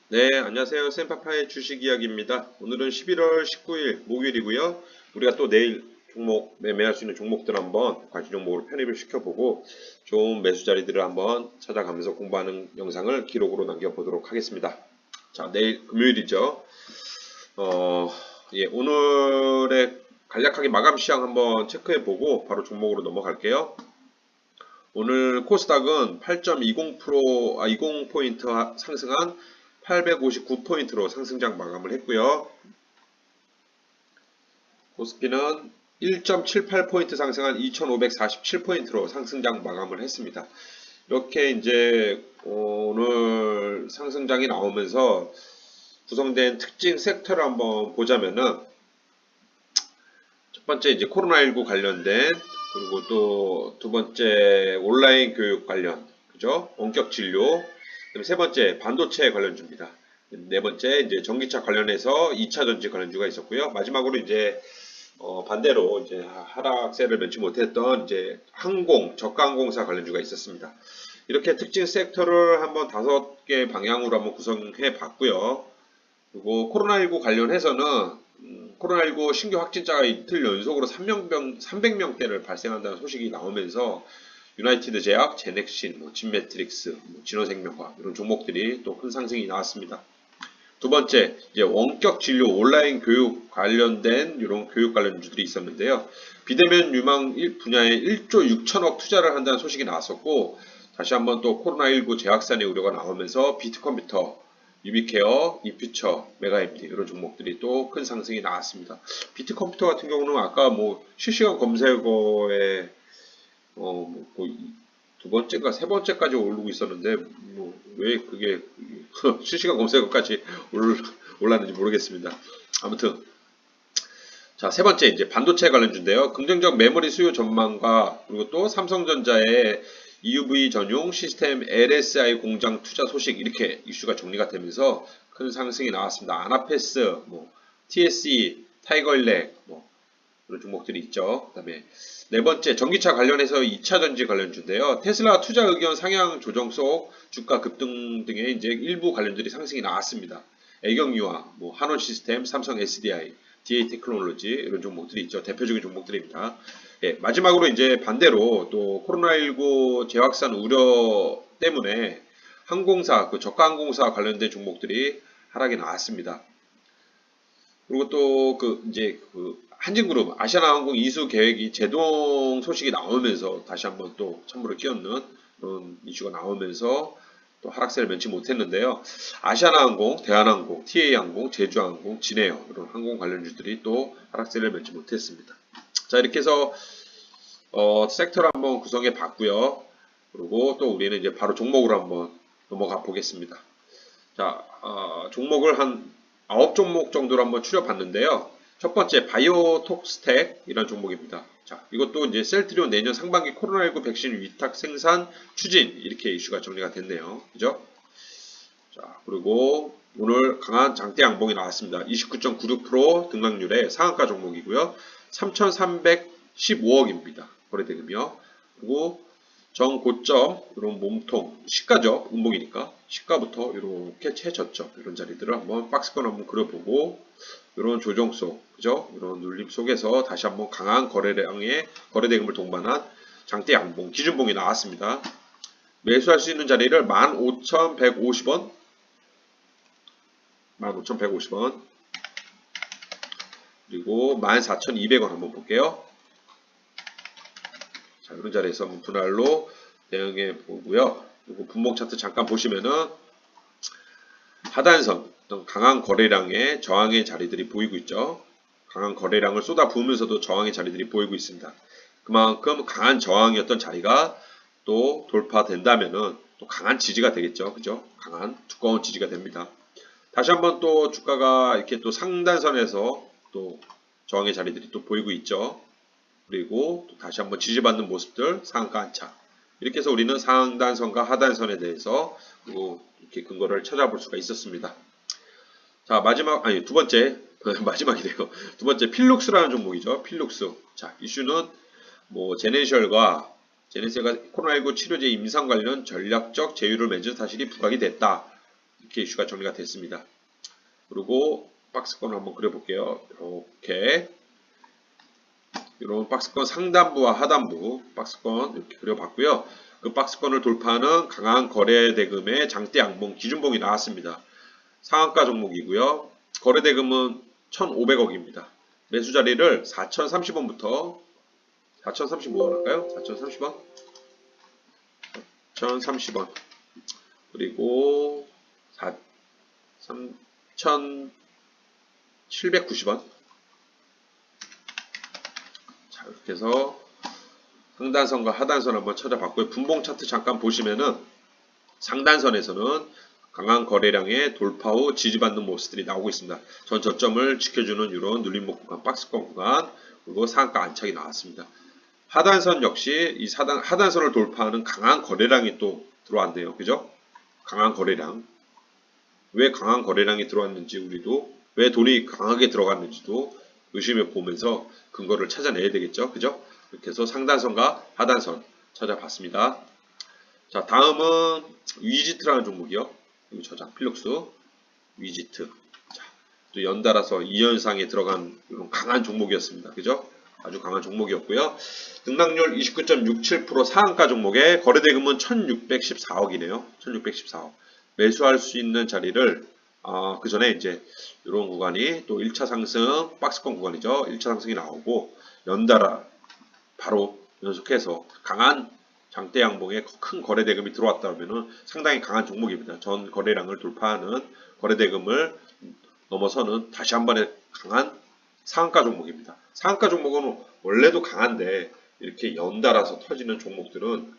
네, 안녕하세요. 센파파의 주식 이야기입니다. 오늘은 11월 19일 목요일이고요. 우리가 또 내일 종목 매매할 수 있는 종목들 한번 과시 종목으로 편입을 시켜보고 좋은 매수 자리들을 한번 찾아가면서 공부하는 영상을 기록으로 남겨보도록 하겠습니다. 자, 내일 금요일이죠. 오늘의 간략하게 마감 시황 한번 체크해보고 바로 종목으로 넘어갈게요. 오늘 코스닥은 20포인트 상승한 859포인트로 상승장 마감을 했고요. 코스피는 1.78포인트 상승한 2547포인트로 상승장 마감을 했습니다. 이렇게 이제 오늘 상승장이 나오면서 구성된 특징 섹터를 한번 보자면은 첫 번째 이제 코로나19 관련된, 그리고 또 두 번째 온라인 교육 관련, 그죠? 원격 진료. 그다음에 세 번째 반도체 관련주입니다. 네 번째 이제 전기차 관련해서 2차 전지 관련주가 있었고요. 마지막으로 이제 반대로 이제 하락세를 면치 못했던 이제 저가 항공사 관련주가 있었습니다. 이렇게 특징 섹터를 한번 5개 방향으로 한번 구성해 봤고요. 그리고 코로나19 관련해서는 코로나19 신규 확진자가 이틀 연속으로 300명대를 발생한다는 소식이 나오면서 유나이티드 제약, 제넥신, 진매트릭스, 진호생명과 이런 종목들이 또 큰 상승이 나왔습니다. 두 번째, 이제 원격 진료 온라인 교육 관련된 이런 교육 관련주들이 있었는데요. 비대면 유망 분야에 1조 6천억 투자를 한다는 소식이 나왔었고, 다시 한번 또 코로나19 재확산의 우려가 나오면서 비트컴퓨터, 유비케어, 이퓨처, 메가MD 이런 종목들이 또 큰 상승이 나왔습니다. 비트컴퓨터 같은 경우는 아까 실시간 검색어에 두 번째가 세 번째까지 오르고 있었는데 왜 그게 실시간 검색어까지 올랐는지 모르겠습니다. 아무튼 자, 세 번째 이제 반도체 관련주인데요. 긍정적 메모리 수요 전망과 그리고 또 삼성전자의 EUV 전용 시스템 LSI 공장 투자 소식, 이렇게 이슈가 정리가 되면서 큰 상승이 나왔습니다. 아나페스, TSE, 타이거일렉 그런 종목들이 있죠. 그다음에 네 번째 전기차 관련해서 2차 전지 관련주인데요. 테슬라 투자 의견 상향 조정 속 주가 급등 등의 이제 일부 관련들이 상승이 나왔습니다. 애경유화, 한원 시스템, 삼성 SDI, DA 테크놀로지 이런 종목들이 있죠. 대표적인 종목들입니다. 예, 마지막으로 이제 반대로 또 코로나19 재확산 우려 때문에 항공사, 저가 항공사 관련된 종목들이 하락이 나왔습니다. 그리고 또 한진그룹 아시아나항공 이수 계획이 제동 소식이 나오면서 다시 한번 또 찬물을 끼얹는 그런 이슈가 나오면서 또 하락세를 면치 못했는데요. 아시아나항공, 대한항공, TA항공, 제주항공, 진에어 이런 항공 관련주들이 또 하락세를 면치 못했습니다. 자, 이렇게 해서 섹터를 한번 구성해 봤고요. 그리고 또 우리는 이제 바로 종목으로 한번 넘어가 보겠습니다. 자, 종목을 한 9종목 정도로 한번 추려봤는데요. 첫 번째, 바이오톡스텍 이런 종목입니다. 자, 이것도 이제 셀트리온 내년 상반기 코로나19 백신 위탁 생산 추진, 이렇게 이슈가 정리가 됐네요. 그죠? 자, 그리고 오늘 강한 장대 양봉이 나왔습니다. 29.96% 등락률의 상한가 종목이고요. 3,315억입니다. 거래대금이요. 그리고 정고점 이런 몸통 시가죠. 음봉이니까 시가부터 이렇게 최저점 이런 자리들을 한번 박스권 한번 그려보고, 이런 조정 속, 그죠? 이런 눌림 속에서 다시 한번 강한 거래량의 거래대금을 동반한 장대 양봉 기준봉이 나왔습니다. 매수할 수 있는 자리를 15,150원, 15,150원, 그리고 14,200원 한번 볼게요. 자, 이런 자리에서 한번 분할로 대응해 보고요. 그리고 분목 차트 잠깐 보시면은 하단선 어떤 강한 거래량의 저항의 자리들이 보이고 있죠. 강한 거래량을 쏟아 부으면서도 저항의 자리들이 보이고 있습니다. 그만큼 강한 저항이었던 자리가 또 돌파된다면은 또 강한 지지가 되겠죠. 그죠? 강한 두꺼운 지지가 됩니다. 다시 한번 또 주가가 이렇게 또 상단선에서 또 저항의 자리들이 또 보이고 있죠. 그리고 또 다시 한번 지지받는 모습들, 상한가 안착. 이렇게 해서 우리는 상단선과 하단선에 대해서 이렇게 근거를 찾아볼 수가 있었습니다. 자, 두 번째, 마지막이래요. 두 번째, 필룩스라는 종목이죠. 필룩스. 자, 이슈는 제네시얼과 제네세가 코로나19 치료제 임상 관련 전략적 제휴를 맺은 사실이 부각이 됐다. 이렇게 이슈가 정리가 됐습니다. 그리고 박스권을 한번 그려볼게요. 이렇게 이런 박스권 상단부와 하단부 박스권 이렇게 그려봤고요. 그 박스권을 돌파하는 강한 거래대금의 장대 양봉 기준봉이 나왔습니다. 상한가 종목이고요. 거래대금은 1,500억입니다. 매수 자리를 4,030원부터 4,035원 할까요? 4,030원? 4,030원 그리고 3,790원. 자, 이렇게 해서 상단선과 하단선 한번 찾아봤고요. 분봉 차트 잠깐 보시면은 상단선에서는 강한 거래량의 돌파 후 지지받는 모습들이 나오고 있습니다. 전 저점을 지켜주는 이런 눌림목 구간, 박스권 구간, 그리고 상한가 안착이 나왔습니다. 하단선 역시 이 하단선을 돌파하는 강한 거래량이 또 들어왔네요. 그죠? 강한 거래량. 왜 강한 거래량이 들어왔는지 우리도 왜 돈이 강하게 들어갔는지도 의심해 보면서 근거를 찾아내야 되겠죠. 그죠? 이렇게 해서 상단선과 하단선 찾아봤습니다. 자, 다음은 위지트라는 종목이요. 이거 저장 필록수 위지트. 자, 또 연달아서 2연상에 들어간 이런 강한 종목이었습니다. 그죠? 아주 강한 종목이었고요. 등락률 29.67% 상한가 종목의 거래대금은 1614억이네요. 1614억. 매수할 수 있는 자리를 그 전에 이제 이런 구간이 또 1차 상승 박스권 구간이죠. 1차 상승이 나오고 연달아 바로 연속해서 강한 장대 양봉에 큰 거래대금이 들어왔다면 상당히 강한 종목입니다. 전 거래량을 돌파하는 거래대금을 넘어서는 다시 한 번의 강한 상한가 종목입니다. 상한가 종목은 원래도 강한데 이렇게 연달아서 터지는 종목들은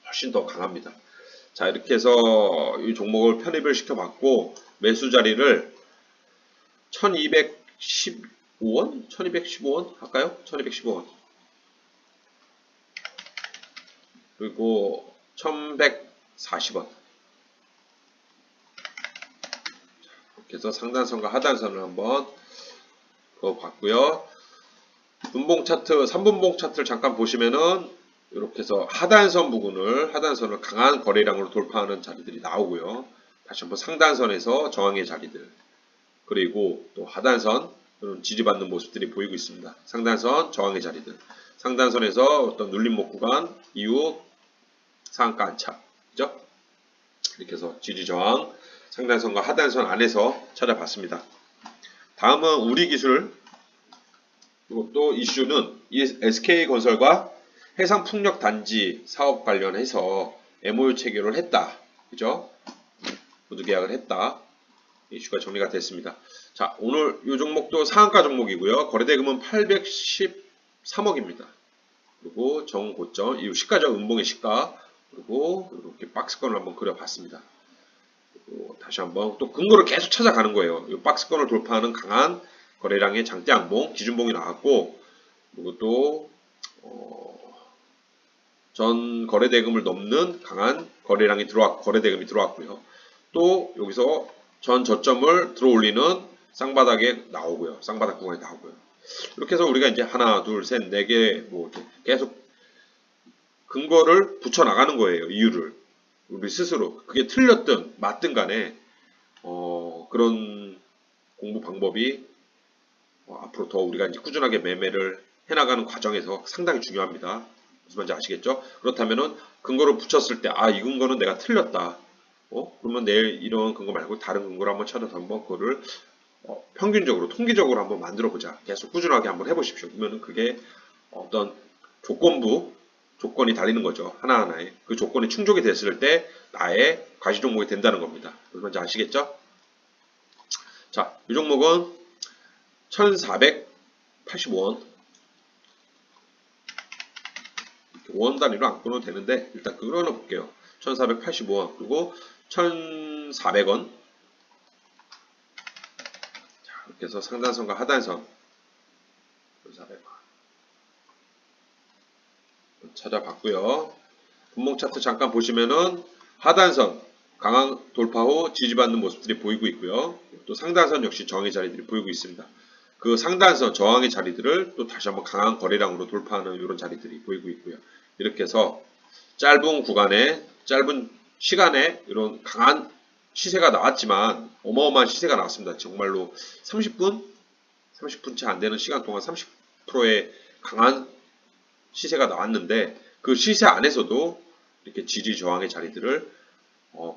훨씬 더 강합니다. 자, 이렇게 해서 이 종목을 편입을 시켜봤고 매수 자리를 1215원? 1215원 할까요? 1215원 그리고 1140원 이렇게 해서 상단선과 하단선을 한번 그어봤고요. 분봉 차트, 3분봉 차트를 잠깐 보시면은 이렇게 해서 하단선을 강한 거래량으로 돌파하는 자리들이 나오고요. 다시 한번 상단선에서 저항의 자리들 그리고 또 하단선 지지받는 모습들이 보이고 있습니다. 상단선 저항의 자리들 상단선에서 어떤 눌림목 구간 이후 상한가 안착 그죠? 이렇게 해서 지지 저항 상단선과 하단선 안에서 찾아봤습니다. 다음은 우리기술 이것도 이슈는 SK건설과 해상풍력단지 사업 관련해서 MOU 체결을 했다. 그죠? 모두 계약을 했다. 이슈가 정리가 됐습니다. 자, 오늘 이 종목도 상한가 종목이고요. 거래대금은 813억입니다. 그리고 정고점, 이 시가죠. 음봉의 시가. 그리고 이렇게 박스권을 한번 그려봤습니다. 그리고 다시 한번 또 근거를 계속 찾아가는 거예요. 이 박스권을 돌파하는 강한 거래량의 장대 양봉, 기준봉이 나왔고, 그리고 또 전 거래대금을 넘는 강한 거래대금이 들어왔고요. 또 여기서 전 저점을 들어올리는 쌍바닥에 나오고요. 쌍바닥 구간이 나오고요. 이렇게 해서 우리가 이제 하나, 둘, 셋, 네 개 뭐 이렇게 계속 근거를 붙여 나가는 거예요. 이유를 우리 스스로 그게 틀렸든 맞든 간에 그런 공부 방법이 앞으로 더 우리가 이제 꾸준하게 매매를 해나가는 과정에서 상당히 중요합니다. 무슨 말인지 아시겠죠? 그렇다면은 근거를 붙였을 때 이 근거는 내가 틀렸다. 그러면 내일 이런 근거 말고 다른 근거를 한번 찾아서 한번 그거를 평균적으로 통계적으로 한번 만들어 보자. 계속 꾸준하게 한번 해보십시오. 그러면은 그게 어떤 조건이 달리는 거죠. 하나하나에 그 조건이 충족이 됐을 때 나의 과시 종목이 된다는 겁니다. 무슨 말인지 아시겠죠? 자, 이 종목은 1485원 5원 단위로 안 끊어도 되는데 일단 끊어 볼게요. 1485원 그리고 1400원 자, 이렇게 해서 상단선과 하단선 1400원 찾아봤고요. 분봉 차트 잠깐 보시면은 하단선 강한 돌파 후 지지받는 모습들이 보이고 있고요. 또 상단선 역시 저항의 자리들이 보이고 있습니다. 그 상단선 저항의 자리들을 또 다시 한번 강한 거래량으로 돌파하는 이런 자리들이 보이고 있고요. 이렇게 해서 짧은 구간에 짧은 시간에 이런 강한 시세가 나왔지만 어마어마한 시세가 나왔습니다. 정말로 30분 채 안 되는 시간 동안 30%의 강한 시세가 나왔는데 그 시세 안에서도 이렇게 지지 저항의 자리들을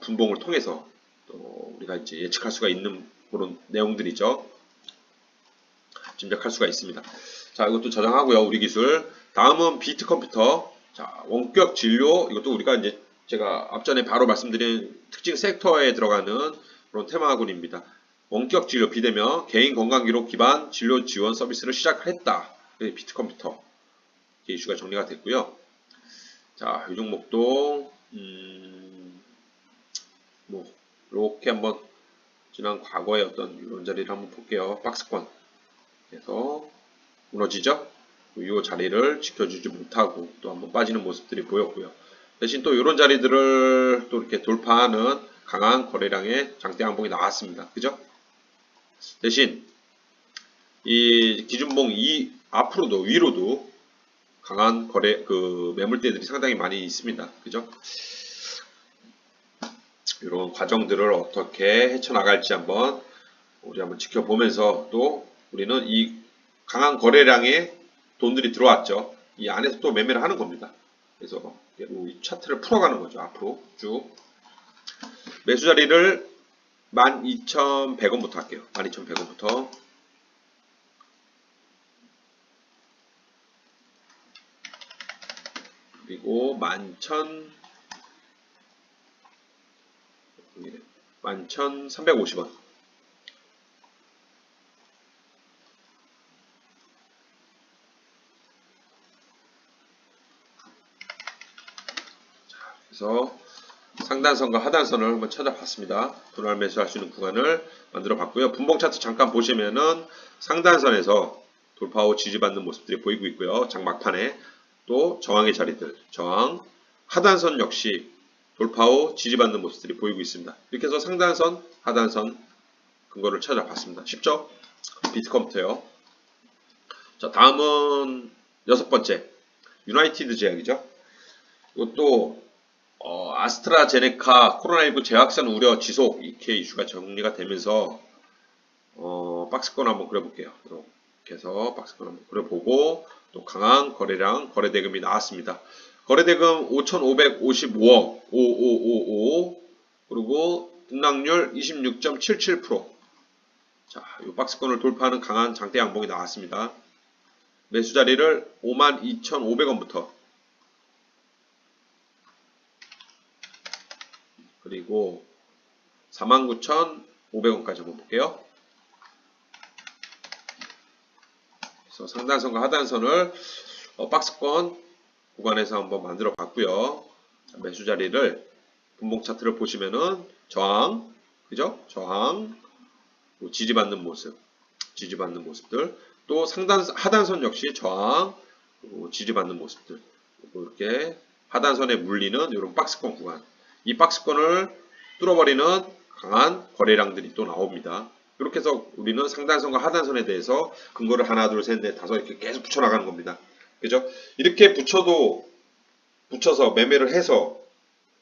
분봉을 통해서 우리가 이제 예측할 수가 있는 그런 내용들이죠. 짐작할 수가 있습니다. 자, 이것도 저장하고요. 우리 기술. 다음은 비트 컴퓨터. 자, 원격 진료. 이것도 우리가 이제 제가 앞전에 바로 말씀드린 특징 섹터에 들어가는 그런 테마군입니다. 원격 진료 비대면 개인 건강 기록 기반 진료 지원 서비스를 시작했다. 비트 컴퓨터. 이슈가 정리가 됐고요. 자, 이 종목도 뭐 이렇게 한번 지난 과거의 어떤 이런 자리를 한번 볼게요. 박스권. 그래서 무너지죠. 이 자리를 지켜주지 못하고 또 한번 빠지는 모습들이 보였고요. 대신 또 이런 자리들을 또 이렇게 돌파하는 강한 거래량의 장대 양봉이 나왔습니다. 그죠? 대신 이 기준봉 앞으로도 위로도 강한 거래 매물대들이 상당히 많이 있습니다. 그죠? 이런 과정들을 어떻게 헤쳐나갈지 우리 한번 지켜보면서 또 우리는 이 강한 거래량의 돈들이 들어왔죠. 이 안에서 또 매매를 하는 겁니다. 그래서 이 차트를 풀어가는 거죠. 앞으로 쭉 매수 자리를 12,100원부터 할게요. 12,100원부터 그리고 11,350원 그래서 상단선과 하단선을 한번 찾아봤습니다. 분할 매수할 수 있는 구간을 만들어 봤고요. 분봉 차트 잠깐 보시면은 상단선에서 돌파 후 지지받는 모습들이 보이고 있고요. 장막판에 또 저항의 자리들, 저항, 하단선 역시 돌파 후 지지받는 모습들이 보이고 있습니다. 이렇게 해서 상단선, 하단선 근거를 찾아봤습니다. 쉽죠? 비트 컴퓨터요. 자, 다음은 6번째 유나이티드 제약이죠. 이것도 아스트라제네카 코로나19 재확산 우려 지속 이렇게 이슈가 정리가 되면서 박스권 한번 그려볼게요. 이렇게 해서 박스권 한번 그려보고 또 강한 거래량 거래대금이 나왔습니다. 거래대금 5,555억 5555 그리고 등락률 26.77%. 자, 이 박스권을 돌파하는 강한 장대 양봉이 나왔습니다. 매수 자리를 52,500원부터 그리고 49,500원까지 한번 볼게요. 그래서 상단선과 하단선을 박스권 구간에서 한번 만들어 봤고요. 매수 자리를 분봉 차트를 보시면은 저항, 그죠? 저항, 지지받는 모습들, 또 하단선 역시 저항, 지지받는 모습들, 이렇게 하단선에 물리는 이런 박스권 구간. 이 박스권을 뚫어버리는 강한 거래량들이 또 나옵니다. 이렇게 해서 우리는 상단선과 하단선에 대해서 근거를 하나, 둘, 셋, 넷, 다섯 이렇게 계속 붙여나가는 겁니다. 그죠? 이렇게 붙여서 매매를 해서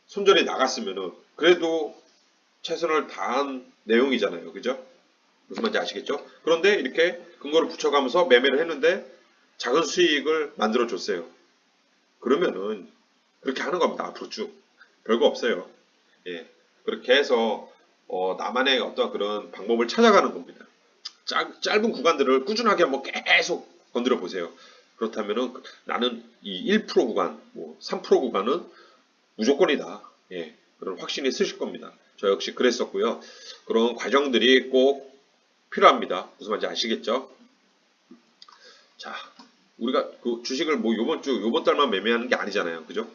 손절이 나갔으면은 그래도 최선을 다한 내용이잖아요. 그죠? 무슨 말인지 아시겠죠? 그런데 이렇게 근거를 붙여가면서 매매를 했는데 작은 수익을 만들어 줬어요. 그러면은 그렇게 하는 겁니다. 앞으로 쭉. 별거 없어요. 예. 그렇게 해서 나만의 어떤 그런 방법을 찾아가는 겁니다. 짧은 구간들을 꾸준하게 한번 계속 건드려 보세요. 그렇다면은 나는 이 1% 구간, 3% 구간은 무조건이다. 예. 그런 확신이 있으실 겁니다. 저 역시 그랬었고요. 그런 과정들이 꼭 필요합니다. 무슨 말인지 아시겠죠? 자, 우리가 그 주식을 요번 달만 매매하는 게 아니잖아요. 그죠?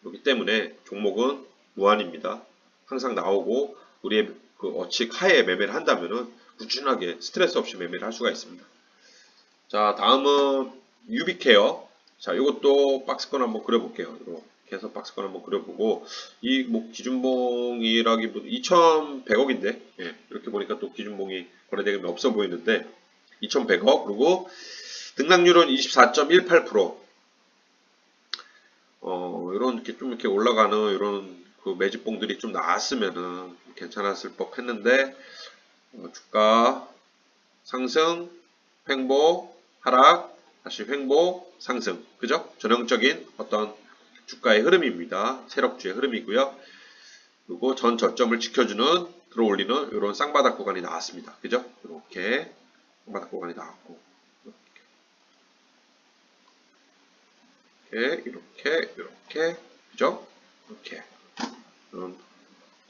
그렇기 때문에 종목은 무한입니다. 항상 나오고 우리의 그 어칙 하에 매매를 한다면은 꾸준하게 스트레스 없이 매매를 할 수가 있습니다. 자, 다음은 유비케어. 자, 이것도 박스권 한번 그려볼게요. 이렇게 해서 박스권 한번 그려보고 이 기준봉이라기보다 2,100억인데 예, 이렇게 보니까 또 기준봉이 거래대금이 없어 보이는데 2,100억 그리고 등락률은 24.18%. 이런 이렇게 좀 이렇게 올라가는 이런 그 매집봉들이 좀 나왔으면은 괜찮았을 법 했는데 주가 상승, 횡보, 하락, 다시 횡보, 상승. 그죠? 전형적인 어떤 주가의 흐름입니다. 세력주의 흐름이고요. 그리고 전 저점을 지켜주는 들어올리는 이런 쌍바닥 구간이 나왔습니다. 그죠? 이렇게 쌍바닥 구간이 나왔고 이렇게 그죠? 이렇게 이런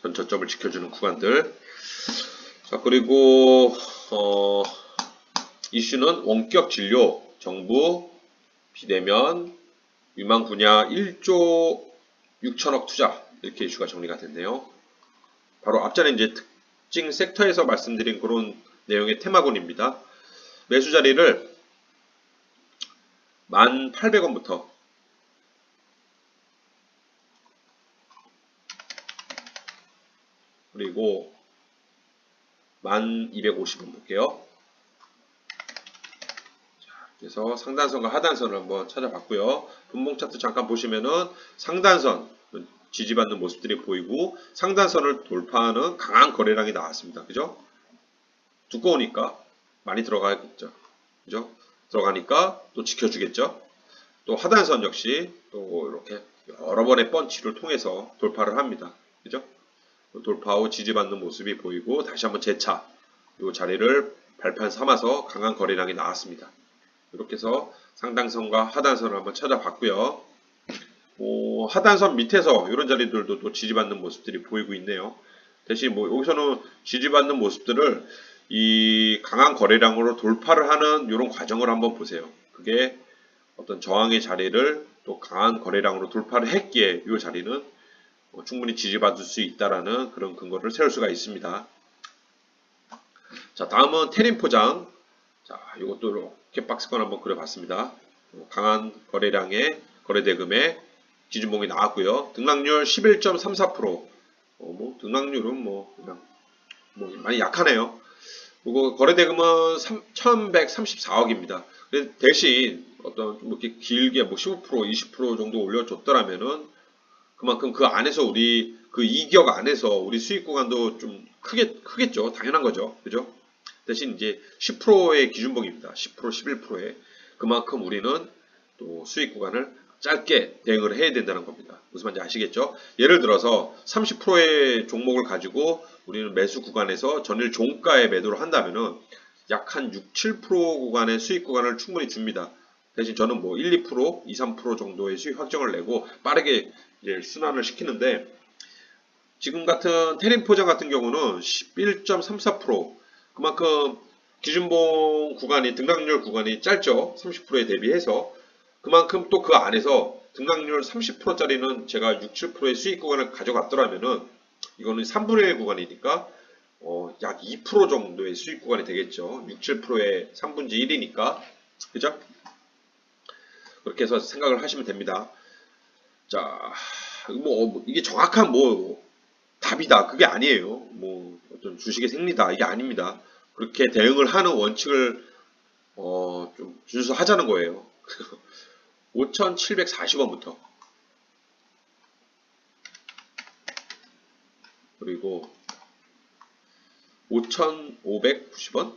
전 저점을 지켜주는 구간들. 자, 그리고 이슈는 원격 진료, 정부, 비대면, 위망 분야 1조 6천억 투자 이렇게 이슈가 정리가 됐네요. 바로 앞전에 이제 특징 섹터에서 말씀드린 그런 내용의 테마군입니다. 매수 자리를 1,800원부터 그리고 1,250원 볼게요. 그래서 상단선과 하단선을 한번 찾아봤고요. 분봉 차트 잠깐 보시면은 상단선 지지받는 모습들이 보이고 상단선을 돌파하는 강한 거래량이 나왔습니다. 그죠? 두꺼우니까 많이 들어가겠죠. 그죠? 들어가니까 또 지켜주겠죠. 또 하단선 역시 또 이렇게 여러 번의 펀치를 통해서 돌파를 합니다. 그죠? 돌파 후 지지받는 모습이 보이고 다시 한번 재차 이 자리를 발판 삼아서 강한 거래량이 나왔습니다. 이렇게 해서 상단선과 하단선을 한번 찾아봤고요. 하단선 밑에서 이런 자리들도 또 지지받는 모습들이 보이고 있네요. 대신 여기서는 지지받는 모습들을 이 강한 거래량으로 돌파를 하는 이런 과정을 한번 보세요. 그게 어떤 저항의 자리를 또 강한 거래량으로 돌파를 했기에 이 자리는 충분히 지지받을 수 있다라는 그런 근거를 세울 수가 있습니다. 자, 다음은 테린 포장. 자, 이것도 이렇게 박스권 한번 그려봤습니다. 강한 거래량의 거래대금의 기준봉이 나왔고요. 등락률 11.34%. 등락률은 그냥 많이 약하네요. 그리고 거래대금은 1,134억입니다. 대신 어떤 이렇게 길게 15% 20% 정도 올려줬더라면은 그만큼 그 안에서 우리 그 이격 안에서 우리 수익 구간도 좀 크겠죠. 당연한 거죠. 그죠? 대신 이제 10%의 기준봉입니다. 10% 11%의 그만큼 우리는 또 수익 구간을 짧게 대응을 해야 된다는 겁니다. 무슨 말인지 아시겠죠? 예를 들어서 30%의 종목을 가지고 우리는 매수 구간에서 전일 종가에 매도를 한다면은 약 한 6, 7% 구간의 수익 구간을 충분히 줍니다. 대신 저는 1, 2%, 2, 3% 정도의 수익 확정을 내고 빠르게 이제 순환을 시키는데 지금 같은 테린 포장 같은 경우는 11.34% 그만큼 기준봉 구간이 등락률 구간이 짧죠. 30%에 대비해서 그만큼 또 그 안에서 등락률 30%짜리는 제가 6, 7%의 수익 구간을 가져갔더라면은 이거는 3분의 1 구간이니까 약 2% 정도의 수익 구간이 되겠죠. 6, 7%의 3분의 1이니까 그죠? 그렇게 해서 생각을 하시면 됩니다. 자, 이게 정확한 답이다. 그게 아니에요. 어떤 주식의 생리다. 이게 아닙니다. 그렇게 대응을 하는 원칙을 좀 준수하자는 거예요. 5,740원부터 그리고 5,590원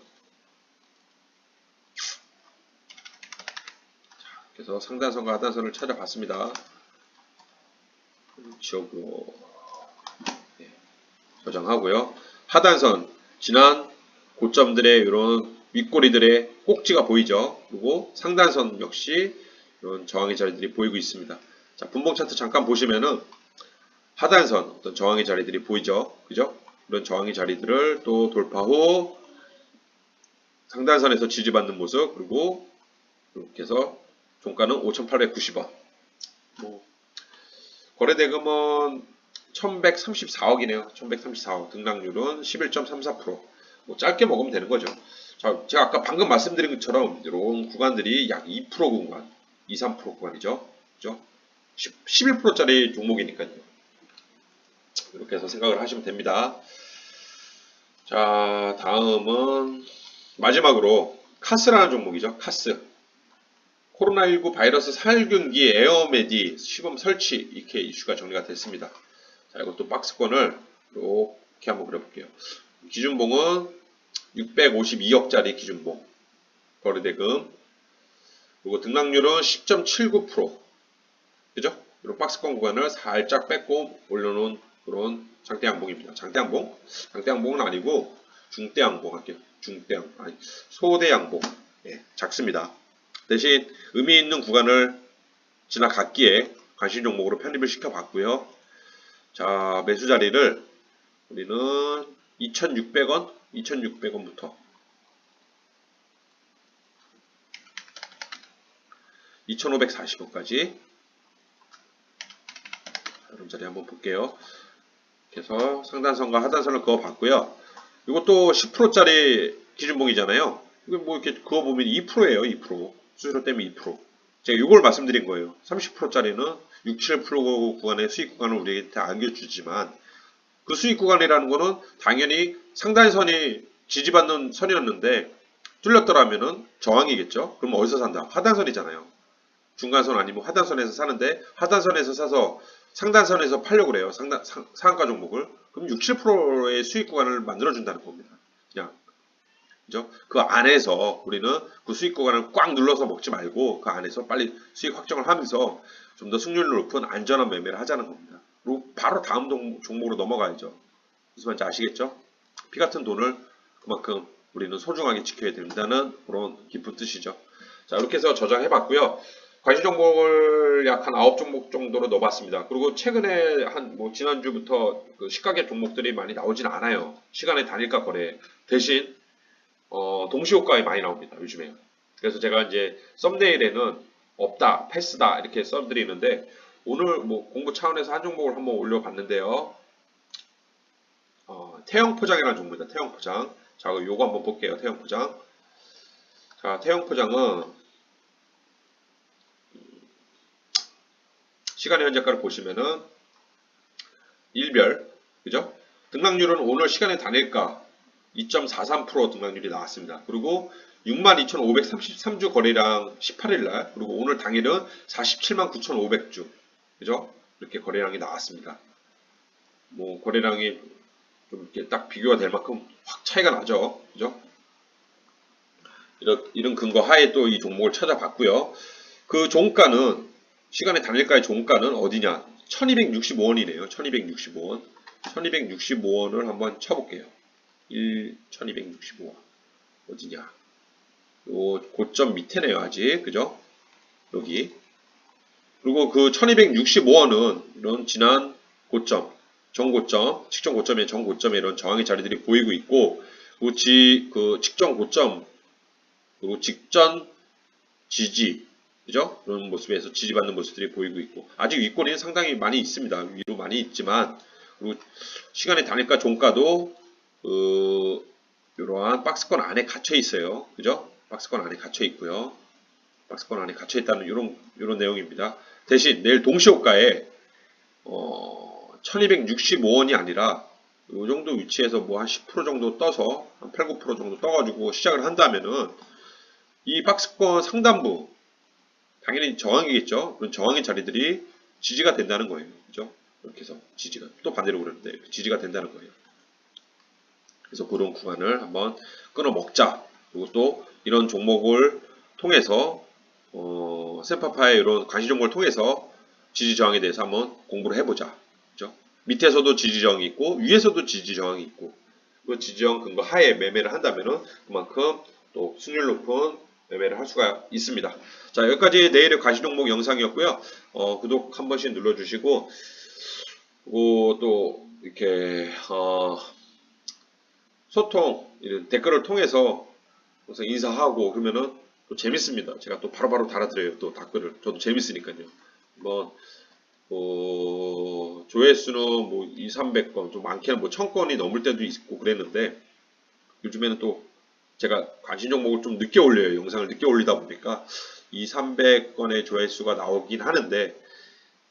그래서 상단선과 하단선을 찾아봤습니다. 지역으로 저장하고요. 하단선 지난 고점들의 이런 윗꼬리들의 꼭지가 보이죠. 그리고 상단선 역시 이런 저항의 자리들이 보이고 있습니다. 자, 분봉 차트 잠깐 보시면은 하단선 어떤 저항의 자리들이 보이죠. 그죠? 이런 저항의 자리들을 또 돌파 후 상단선에서 지지받는 모습 그리고 이렇게 해서 종가는 5,890원. 거래대금은 1,134억이네요. 1,134억. 등락률은 11.34%. 짧게 먹으면 되는 거죠. 자, 제가 아까 방금 말씀드린 것처럼 이런 구간들이 약 2% 구간, 2, 3% 구간이죠. 그죠? 11%짜리 종목이니까요. 이렇게 해서 생각을 하시면 됩니다. 자, 다음은 마지막으로 카스라는 종목이죠. 카스. 코로나19 바이러스 살균기 에어메디 시범 설치 이렇게 이슈가 정리가 됐습니다. 자, 이것도 박스권을 이렇게 한번 그려볼게요. 기준봉은 652억짜리 기준봉 거래대금, 그리고 등락률은 10.79%, 그죠? 이런 박스권 구간을 살짝 뺏고 올려놓은 그런 장대양봉입니다. 장대양봉은 아니고 중대양봉 할게요. 아니, 소대양봉. 예, 작습니다. 대신 의미 있는 구간을 지나갔기에 관심 종목으로 편입을 시켜봤고요. 자, 매수 자리를 우리는 2,600원부터 2,540원까지 이런 자리 한번 볼게요. 그래서 상단선과 하단선을 그어봤고요. 이것도 10%짜리 기준봉이잖아요. 이거 뭐 이렇게 그어보면 2%예요. 2%. 수수료 때문에 2%. 제가 이걸 말씀드린 거예요. 30%짜리는 6, 7% 구간의 수익 구간을 우리에게 다 안겨주지만 그 수익 구간이라는 거는 당연히 상단선이 지지받는 선이었는데 뚫렸더라면은 저항이겠죠. 그럼 어디서 산다? 하단선이잖아요. 중간선 아니면 하단선에서 사는데 하단선에서 사서 상단선에서 팔려고 그래요. 상한가 종목을. 그럼 6, 7%의 수익 구간을 만들어준다는 겁니다. 그냥. 그죠? 그 안에서 우리는 그 수익 구간을 꽉 눌러서 먹지 말고 그 안에서 빨리 수익 확정을 하면서 좀 더 승률 높은 안전한 매매를 하자는 겁니다. 그리고 바로 다음 종목으로 넘어가야죠. 무슨 말인지 아시겠죠? 피 같은 돈을 그만큼 우리는 소중하게 지켜야 된다는 그런 깊은 뜻이죠. 자, 이렇게 해서 저장해 봤고요. 관심 종목을 약 한 9종목 정도로 넣어봤습니다. 그리고 최근에 지난주부터 그 시가계 종목들이 많이 나오진 않아요. 시간의 단일가 거래. 대신, 동시호가에 많이 나옵니다. 요즘에. 그래서 제가 이제 썸네일에는 없다, 패스다 이렇게 써드리는데 오늘 뭐 공부 차원에서 한 종목을 한번 올려봤는데요. 태형포장이라는 종목입니다. 태형포장. 자, 요거 한번 볼게요. 태형포장. 자, 태형포장은 시간의 현재가를 보시면은 일별, 그죠? 등락률은 오늘 시간의 단일가 2.43% 등락률이 나왔습니다. 그리고 62,533주 거래량 18일날, 그리고 오늘 당일은 479,500주, 그죠? 이렇게 거래량이 나왔습니다. 뭐 거래량이 좀 이렇게 딱 비교가 될 만큼 확 차이가 나죠, 그죠? 이런 근거 하에 또 이 종목을 찾아봤고요. 그 종가는 시간의 단일가의 종가는 어디냐? 1265원이네요. 1265원. 1265원을 한번 쳐볼게요. 1265원. 어디냐? 요 고점 밑에네요. 아직. 그죠? 여기. 그리고 그 1265원은 이런 지난 고점, 정고점, 직전 고점에 정고점에 이런 저항의 자리들이 보이고 있고, 그 직전 고점, 그리고 직전 지지, 그죠? 그런 모습에서 지지받는 모습들이 보이고 있고, 아직 윗꼬리는 상당히 많이 있습니다. 위로 많이 있지만, 그리고 시간의 단일가 종가도 이러한 박스권 안에 갇혀 있어요. 그죠? 박스권 안에 갇혀 있고요. 박스권 안에 갇혀 있다는 이런 내용입니다. 대신 내일 동시호가에 1265원이 아니라 이 정도 위치에서 뭐 한 10% 정도 떠서 한 8, 9% 정도 떠가지고 시작을 한다면은 이 박스권 상단부 당연히 저항이겠죠. 그런 저항의 자리들이 지지가 된다는 거예요. 그죠? 이렇게 해서 지지가 또 반대로 그러는데 지지가 된다는 거예요. 그래서 그런 구간을 한번 끊어 먹자. 그리고 또 이런 종목을 통해서 샘파파의 이런 관심 종목을 통해서 지지 저항에 대해서 한번 공부를 해보자. 그죠? 밑에서도 지지 저항이 있고 위에서도 지지 저항이 있고 그 지지 저항 근거 하에 매매를 한다면은 그만큼 또 수익률 높은 매매를 할 수가 있습니다. 자, 여기까지 내일의 관심 종목 영상이었고요. 구독 한 번씩 눌러주시고 그리고 또 이렇게 소통, 이런 댓글을 통해서 항상 인사하고 그러면은 또 재밌습니다. 제가 또 바로바로 달아드려요. 또 댓글을. 저도 재밌으니까요. 뭐, 조회수는 뭐 2, 300건, 좀 많게는 뭐 1000건이 넘을 때도 있고 그랬는데 요즘에는 또 제가 관심 종목을 좀 늦게 올려요. 영상을 늦게 올리다 보니까 2, 300건의 조회수가 나오긴 하는데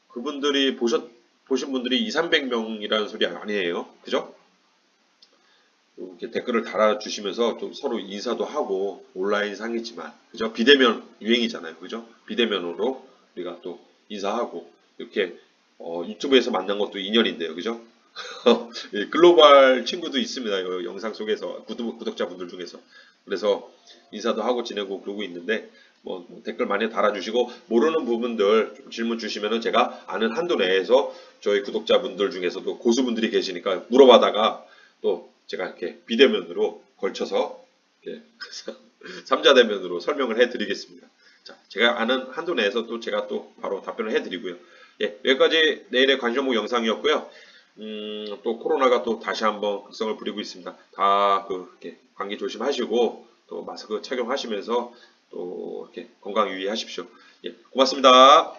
그분들이 보신 분들이 2, 300명이라는 소리 아니에요. 그죠? 이렇게 댓글을 달아주시면서 좀 서로 인사도 하고 온라인 상이지만 그죠? 비대면 유행이잖아요. 그죠? 비대면으로 우리가 또 인사하고 이렇게 유튜브에서 만난 것도 인연인데요. 그죠? 이 글로벌 친구도 있습니다. 이 영상 속에서 구독자분들 중에서. 그래서 인사도 하고 지내고 그러고 있는데 뭐 댓글 많이 달아주시고 모르는 부분들 좀 질문 주시면은 제가 아는 한도 내에서 저희 구독자분들 중에서도 고수분들이 계시니까 물어봐다가 또 제가 이렇게 비대면으로 걸쳐서 이렇게 삼자대면으로 설명을 해드리겠습니다. 자, 제가 아는 한도 내에서 또 제가 또 바로 답변을 해드리고요. 예, 여기까지 내일의 관심목 영상이었고요. 또 코로나가 또 다시 한번 극성을 부리고 있습니다. 다 이렇게 감기 조심하시고 또 마스크 착용하시면서 또 이렇게 건강 유의하십시오. 예, 고맙습니다.